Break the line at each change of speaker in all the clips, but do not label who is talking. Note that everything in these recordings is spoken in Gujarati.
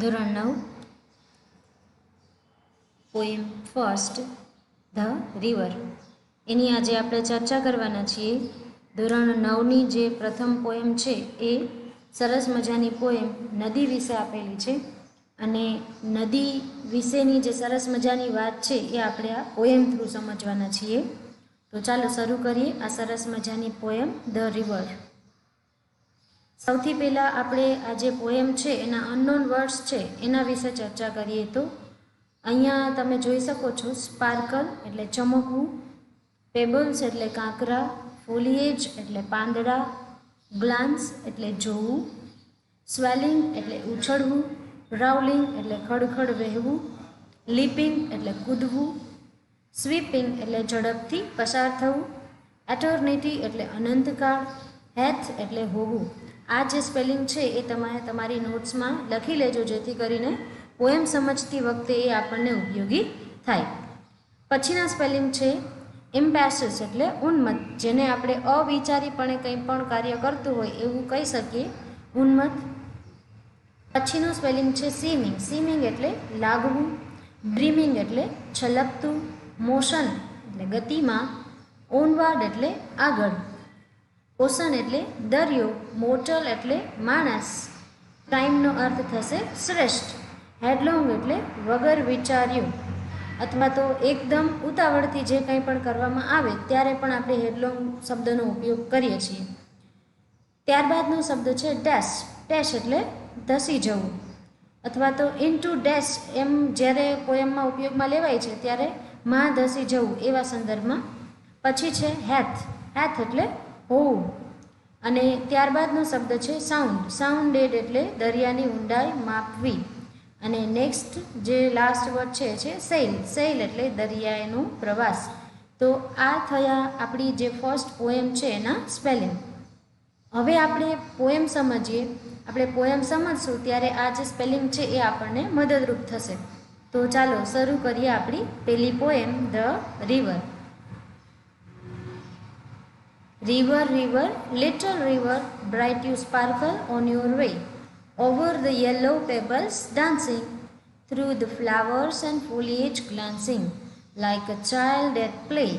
ધોરણ 9 પોએમ ફર્સ્ટ ધ રિવર એની આજે આપણે ચર્ચા કરવાના છીએ. ધોરણ 9ની જે પ્રથમ પોએમ છે એ સરસ મજાની પોએમ નદી વિશે આપેલી છે અને નદી વિશેની જે સરસ મજાની વાત છે એ આપણે આ પોએમ થ્રુ સમજવાના છીએ. તો ચાલો શરૂ કરીએ આ સરસ મજાની પોએમ ધ રિવર. સૌથી પહેલાં આપણે આ જે પોએમ છે એના અનનોન વર્ડ્સ છે એના વિશે ચર્ચા કરીએ. તો અહીંયા તમે જોઈ શકો છો, સ્પાર્કલ એટલે ચમકવું, પેબલ્સ એટલે કાંકરા, ફોલિએજ એટલે પાંદડા, ગ્લાન્સ એટલે જોવું, સ્વેલિંગ એટલે ઉછળવું, રાઉલિંગ એટલે ખડખડ વહેવું, લીપિંગ એટલે કૂદવું, સ્વીપિંગ એટલે ઝડપથી પસાર થવું, એટર્નિટી એટલે અનંતકાળ, હેથ એટલે હોવું. આ જે સ્પેલિંગ છે એ તમે તમારી નોટ્સમાં લખી લેજો, જેથી કરીને પોએમ સમજતી વખતે એ આપણને ઉપયોગી થાય. પછીના સ્પેલિંગ છે ઇમ્પેશિયસ એટલે ઉન્મત્ત, જેને આપણે અવિચારીપણે કંઈ પણ કાર્ય કરતું હોય એવું કહી શકીએ, ઉન્મત્ત. પછીનું સ્પેલિંગ છે સીમિંગ. સીમિંગ એટલે લાગવું, ડ્રીમિંગ એટલે છલકતું, મોશન એટલે ગતિમાં, ઓનવાર્ડ એટલે આગળ, ઓશન એટલે દરિયો, મોર્ટલ એટલે માણસ, ટાઈમનો અર્થ થશે શ્રેષ્ઠ, હેડલોંગ એટલે વગર વિચાર્યું અથવા તો એકદમ ઉતાવળથી જે કંઈ પણ કરવામાં આવે ત્યારે પણ આપણે હેડલોંગ શબ્દનો ઉપયોગ કરીએ છીએ. ત્યારબાદનો શબ્દ છે ડેશ. ડેશ એટલે ધસી જવું અથવા તો ઇનટુ ડેશ એમ જ્યારે પોએમમાં ઉપયોગમાં લેવાય છે ત્યારે માં ધસી જવું એવા સંદર્ભમાં. પછી છે હેથ. હેથ એટલે હોવું. અને ત્યારબાદનો શબ્દ છે સાઉન્ડ. સાઉન્ડેડ એટલે દરિયાની ઊંડાઈ માપવી. અને નેક્સ્ટ જે લાસ્ટ વર્ડ છે સેઇલ. સેઇલ એટલે દરિયાનો પ્રવાસ. તો આ થયા આપણી જે ફર્સ્ટ પોએમ છે એના સ્પેલિંગ. હવે આપણે પોએમ સમજીએ. આપણે પોએમ સમજશું ત્યારે આ જે સ્પેલિંગ છે એ આપણને મદદરૂપ થશે. તો ચાલો શરૂ કરીએ આપણી પહેલી poem the river. River, river, little river, bright you sparkle on your way, over the yellow pebbles dancing, through the flowers and foliage glancing, like a child at play.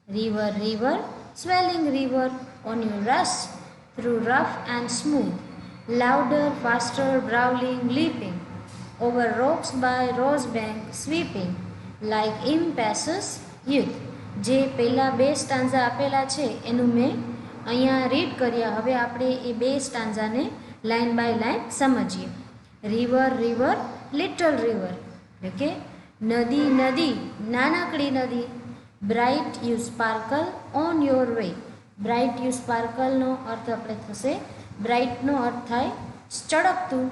River, river, swelling river, on your rush, through rough and smooth, louder, faster, brawling, leaping, over rocks by rose bank sweeping, like impetuous youth. જે પહેલાં બે સ્ટાન્ઝા આપેલા છે એનું મેં અહીંયા રીડ કર્યા. હવે આપણે એ બે સ્ટાન્ઝાને લાઇન બાય લાઇન સમજીએ. રિવર, રિવર, લિટલ રિવર એટલે કે નદી, નદી, નાનકડી નદી. Bright you sparkle on your way. Bright you સ્પાર્કલનો અર્થ આપણે થશે, બ્રાઇટનો અર્થ થાય ચળકતું,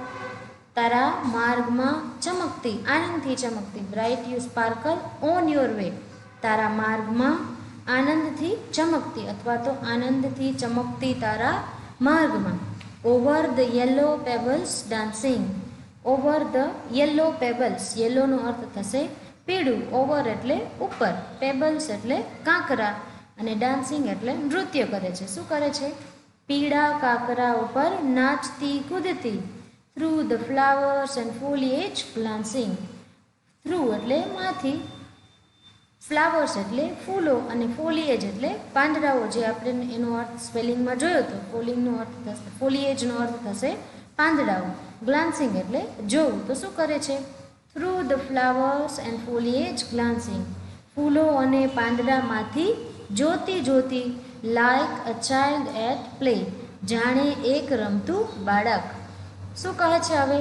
તારા માર્ગમાં ચમકતી, આનંદથી ચમકતી. Bright you sparkle on your way, તારા માર્ગમાં આનંદથી ચમકતી અથવા તો આનંદથી ચમકતી તારા માર્ગમાં. Over the yellow pebbles dancing. Over the yellow pebbles. યલોનો અર્થ થશે પીળું. ઓવર એટલે ઉપર, પેબલ્સ એટલે કાંકરા અને ડાન્સિંગ એટલે નૃત્ય કરે છે. શું કરે છે? પીળા કાંકરા ઉપર નાચતી કૂદતી. Through the flowers and foliage glancing. Through એટલે માંથી, ફ્લાવર્સ એટલે ફૂલો અને ફોલિએજ એટલે પાંદડાઓ, જે આપણે એનો અર્થ સ્પેલિંગમાં જોયો હતો. ફોલિએજનો અર્થ થશે પાંદડાઓ. ગ્લાન્સિંગ એટલે જોવું. તો શું કરે છે? Through the flowers and foliage glancing. ફૂલો અને પાંદડામાંથી જોતી જોતી. Like a child at play. જાણે એક રમતું બાળક. શું કહે છે હવે?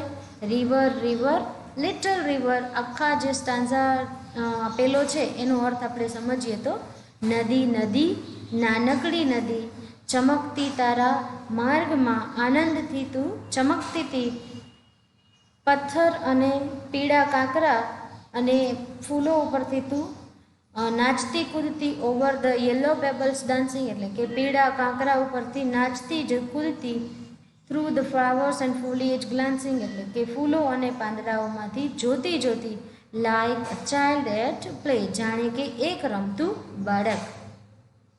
River, river, little river. આખા જે સ્ટાન્ઝા પેલો છે એનો અર્થ આપણે સમજીએ તો નદી, નદી, નાનકડી નદી, ચમકતી તારા માર્ગમાં આનંદથી તું ચમકતી હતી. પથ્થર અને પીળા કાંકરા અને ફૂલો ઉપરથી તું નાચતી કૂદતી. Over the yellow pebbles dancing એટલે કે પીળા કાંકરા ઉપરથી નાચતી જ કૂદતી. Through the flowers and foliage glancing એટલે કે ફૂલો અને પાંદડાઓમાંથી જોતી જોતી. Like a child at play. જાણે કે એક રમતું બાળક.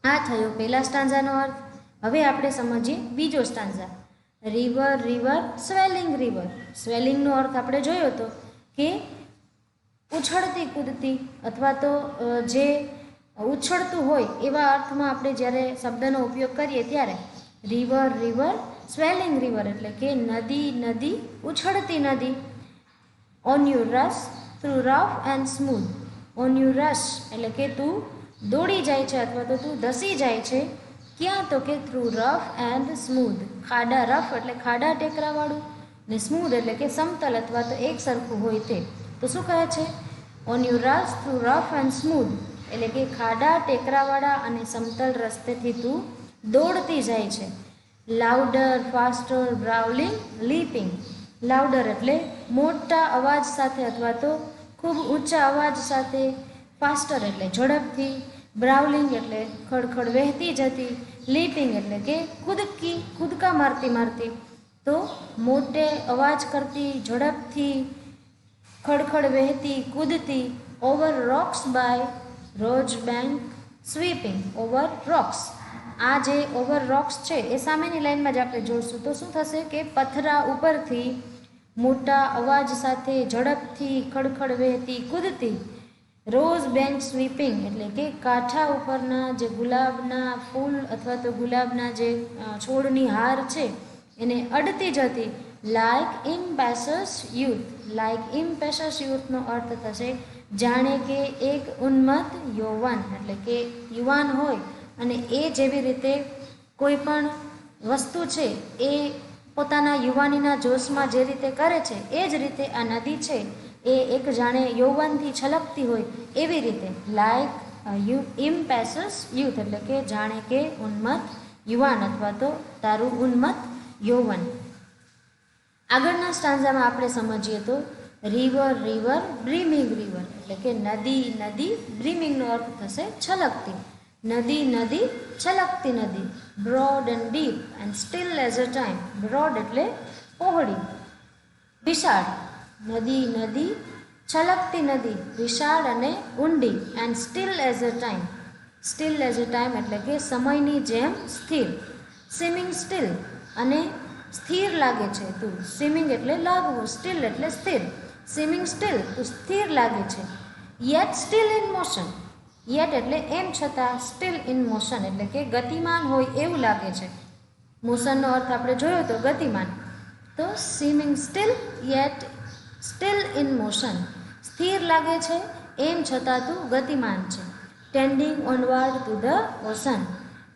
આ થયો પહેલા સ્ટાન્ઝાનો અર્થ. હવે આપણે સમજીએ બીજો સ્ટાન્ઝા. River river swelling river. સ્વેલિંગનો અર્થ આપણે જોયો હતો કે ઉછળતી કૂદતી અથવા તો જે ઉછળતું હોય એવા અર્થમાં આપણે જ્યારે શબ્દનો ઉપયોગ કરીએ ત્યારે રિવર રિવર સ્વેલિંગ રિવર એટલે કે નદી નદી ઉછળતી નદી. On you rush through rough and smooth. On you rush એટલે કે તું દોડી જાય છે અથવા તો તું ધસી જાય છે. ક્યાં? તો કે થ્રુ રફ એન્ડ સ્મૂથ. ખાડા, રફ એટલે ખાડા ટેકરાવાળું ને સ્મૂથ એટલે કે સમતલ અથવા તો એક સરખું હોય તે. તો શું કહે છે? On you rush through rough and smooth એટલે કે ખાડા ટેકરાવાળા અને સમતલ રસ્તેથી તું દોડતી જાય છે. Louder, faster, brawling, leaping. Louder એટલે મોટા અવાજ સાથે અથવા તો ખૂબ ઊંચા અવાજ સાથે. ફાસ્ટર એટલે ઝડપથી. બ્રાઉલિંગ એટલે ખડખડ વહેતી જતી. લીપિંગ એટલે કે કૂદકા મારતી મારતી. તો મોટે અવાજ કરતી, ઝડપથી, ખડખડ વહેતી, કૂદતી. ઓવર રોક્સ બાય રોજ બેંક સ્વીપિંગ. ઓવર રોક્સ, આ જે ઓવર રોક્સ છે એ સામેની લાઈનમાં જ આપણે જોડશું તો શું થશે કે પથરા ઉપરથી મોટા અવાજ સાથે ઝડપથી ખડખડ વહેતી કૂદતી. રોઝ બેન્ચ સ્વીપિંગ એટલે કે કાંઠા ઉપરના જે ગુલાબના ફૂલ અથવા તો ગુલાબના જે છોડની હાર છે એને અડતી જતી. Like impetuous youth. Like impetuous યુથનો અર્થ થશે જાણે કે એક ઉન્મત્ત યૌવન એટલે કે યુવાન હોય અને એ જેવી રીતે કોઈ પણ વસ્તુ છે એ પોતાના યુવાનીના જોશમાં જે રીતે કરે છે એ જ રીતે આ નદી છે એ એક જાણે યૌવનથી છલકતી હોય એવી રીતે. લાઇક ઇમ્પેશિયસ યુથ એટલે કે જાણે કે ઉન્મત્ત યુવાન અથવા તો તારું ઉન્મત્ત યૌવન. આગળના સ્ટાન્ઝામાં આપણે સમજીએ તો રિવર રિવર બ્રીમિંગ રિવર એટલે કે નદી નદી. બ્રીમિંગનો અર્થ થશે છલકતી. નદી નદી છલકતી નદી. Broad and deep and steel as a time. Broad એટલે પહોળી, વિશાળ. નદી નદી છલકતી નદી, વિશાળ અને ઊંડી. And steel as a time. Steel as a time એટલે કે સમયની જેમ સ્થિર. સ્વિમિંગ સ્ટીલ અને સ્થિર લાગે છે તું. સ્વિમિંગ એટલે લાગવું, સ્ટીલ એટલે સ્થિર. સ્વિમિંગ સ્ટીલ તું સ્થિર લાગે છે. Yet still in motion. Yet એટલે એમ છતાં, સ્ટીલ ઇન મોશન એટલે કે ગતિમાન હોય એવું લાગે છે. મોશનનો અર્થ આપણે જોયો તો ગતિમાન. તો swimming steel yet still in motion. સ્થિર લાગે છે એમ છતાં તું ગતિમાન છે. Tending onward to the ocean.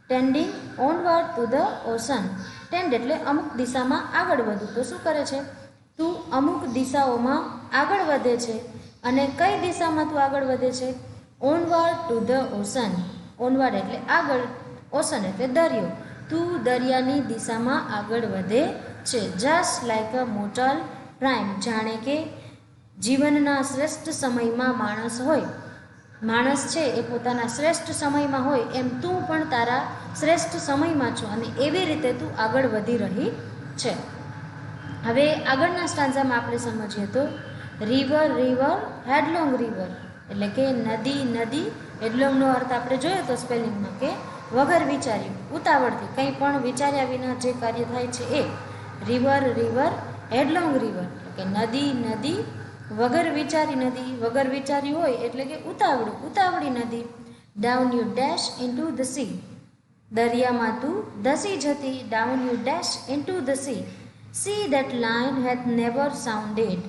Tending onward to the ocean. Tend એટલે અમુક દિશામાં આગળ વધવું. તો શું કરે છે? તું અમુક દિશાઓમાં આગળ વધે છે. અને કઈ દિશામાં તું આગળ વધે છે? Onward to the ocean. Onward એટલે આગળ, ઓશન એટલે દરિયો. તું દરિયાની દિશામાં આગળ વધે છે. Just like a motel prime. જાણે કે જીવનના શ્રેષ્ઠ સમયમાં માણસ હોય, માણસ છે એ પોતાના શ્રેષ્ઠ સમયમાં હોય એમ તું પણ તારા શ્રેષ્ઠ સમયમાં છો અને એવી રીતે તું આગળ વધી રહી છે. હવે આગળના સ્ટાન્ઝામાં આપણે સમજીએ તો રિવર રિવર હેડલોંગ રિવર એટલે કે નદી નદી. હેડલોંગનો અર્થ આપણે જોયો તો સ્પેલિંગમાં કે વગર વિચાર્યું, ઉતાવળથી, કંઈ પણ વિચાર્યા વિના જે કાર્ય થાય છે એ. રિવર રિવર હેડલોંગ રિવર એટલે કે નદી નદી વગર વિચારી નદી. વગર વિચાર્યું હોય એટલે કે ઉતાવળું, ઉતાવળી નદી. Down you dash into the sea. દરિયામાં તું ધસી જતી. Down you dash into the sea. Sea that line hath never sounded.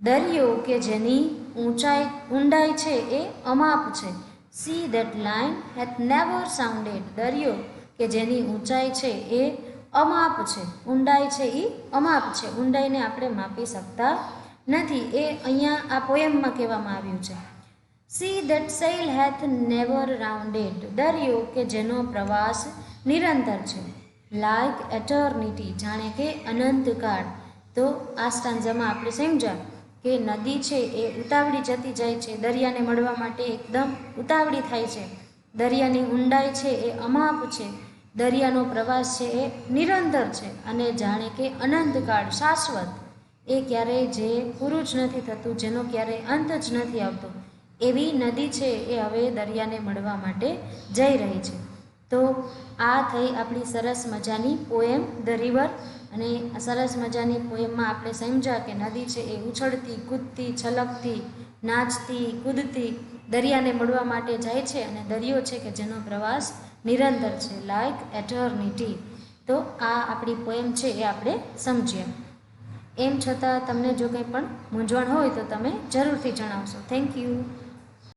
દરિયો કે જેની ઊંડાઈ છે એ અમાપ છે. Sea that line hath never sounded. દરિયો કે જેની ઊંચાઈ છે એ અમાપ છે. ઊંડાઈ છે એ અમાપ છે. ઊંડાઈને આપણે માપી શકતા નથી. એ અહીંયા આ પોએમમાં કહેવામાં આવ્યું છે. Sea that sail hath never rounded. દરિયો કે જેનો પ્રવાસ નિરંતર છે. Like eternity. જાણે કે અનંતકાળ. તો આ સ્ટાન્ઝામાં આપણે સમજ્યા કે નદી છે એ ઉતાવળી જતી જાય છે. દરિયાને મળવા માટે એકદમ ઉતાવળી થાય છે. દરિયાની ઊંડાઈ છે એ અમાપ છે. દરિયાનો પ્રવાસ છે એ નિરંતર છે અને જાણે કે અનંતકાળ, શાશ્વત. એ ક્યારેય જે પૂરું જ નથી થતું, જેનો ક્યારેય અંત જ નથી આવતો એવી નદી છે એ હવે દરિયાને મળવા માટે જઈ રહી છે. તો આ થઈ આપણી સરસ મજાની પોએમ ધ રિવર. અને સરસ મજાની પોએમમાં આપણે સમજ્યા કે નદી છે એ ઉછળતી, કૂદતી, છલકતી, નાચતી, કૂદતી દરિયાને મળવા માટે જાય છે, અને દરિયો છે કે જેનો પ્રવાસ નિરંતર છે, લાઈક એટર્નિટી. તો આ આપણી પોએમ છે એ આપણે સમજીએ. એમ છતાં તમને જો કંઈ પણ મૂંઝવણ હોય તો તમે જરૂરથી જણાવશો. Thank you.